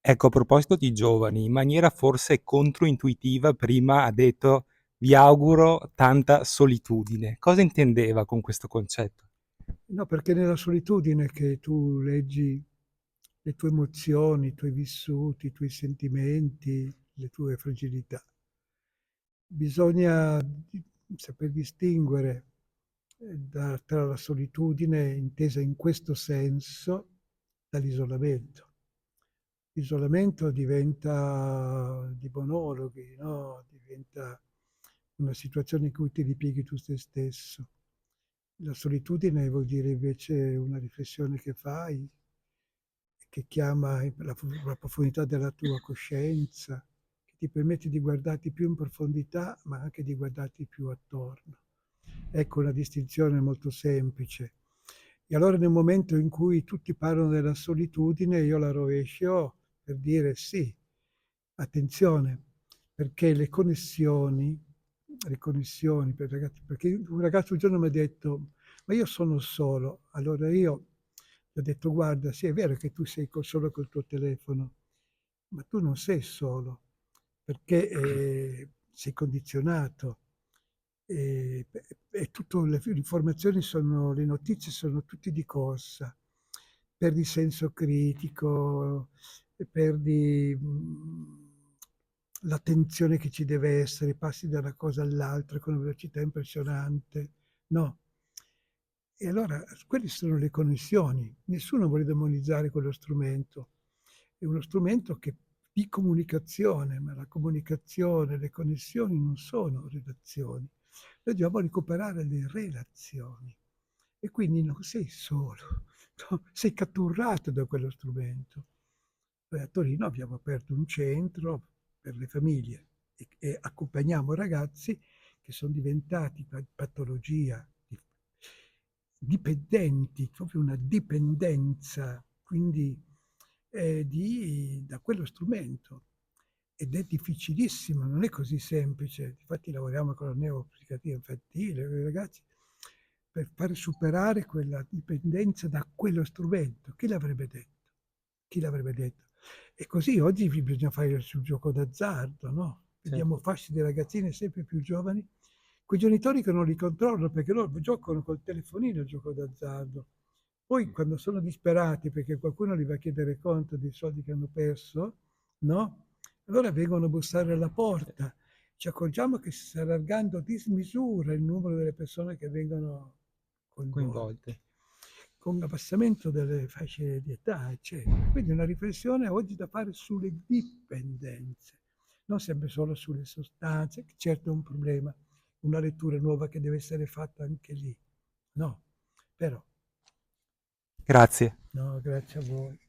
Ecco, a proposito di giovani, in maniera forse controintuitiva prima ha detto: "Vi auguro tanta solitudine." Cosa intendeva con questo concetto? No, perché nella solitudine che tu leggi le tue emozioni, i tuoi vissuti, i tuoi sentimenti, le tue fragilità. Bisogna saper distinguere tra la solitudine intesa in questo senso dall'isolamento. L'isolamento diventa di monologhi, no? Diventa una situazione in cui ti ripieghi tu te stesso. La solitudine vuol dire invece una riflessione che fai, che chiama la profondità della tua coscienza, che ti permette di guardarti più in profondità, ma anche di guardarti più attorno. Ecco una distinzione molto semplice. E allora nel momento in cui tutti parlano della solitudine, io la rovescio per dire sì, attenzione, perché le connessioni per ragazzi, perché un ragazzo un giorno mi ha detto, ma io sono solo. Allora io gli ho detto, guarda, sì, è vero che tu sei solo col tuo telefono, ma tu non sei solo, perché sei condizionato. E, e tutte le informazioni sono, le notizie sono tutte di corsa, perdi senso critico, perdi l'attenzione che ci deve essere, passi da una cosa all'altra con una velocità impressionante. No. E allora quelle sono le connessioni. Nessuno vuole demonizzare quello strumento. È uno strumento che di comunicazione, ma la comunicazione, le connessioni non sono relazioni. Noi dobbiamo recuperare le relazioni e quindi non sei solo, no? Sei catturato da quello strumento. Noi a Torino abbiamo aperto un centro per le famiglie e accompagniamo ragazzi che sono diventati patologia, dipendenti, proprio una dipendenza, quindi da quello strumento. Ed è difficilissimo, non è così semplice. Infatti lavoriamo con la neuropsichiatria infantile, con i ragazzi, per far superare quella dipendenza da quello strumento. Chi l'avrebbe detto? Chi l'avrebbe detto? E così oggi bisogna fare sul gioco d'azzardo, no? Sì. Vediamo fasce di ragazzine sempre più giovani, quei genitori che non li controllano perché loro giocano col telefonino il gioco d'azzardo. Poi quando sono disperati perché qualcuno gli va a chiedere conto dei soldi che hanno perso, no? Allora vengono a bussare alla porta. Ci accorgiamo che si sta allargando a dismisura il numero delle persone che vengono coinvolti, Coinvolte. con l'abbassamento delle fasce di età, eccetera. Quindi una riflessione oggi da fare sulle dipendenze, non sempre solo sulle sostanze, che certo è un problema, una lettura nuova che deve essere fatta anche lì. No, però, Grazie. no, grazie a voi.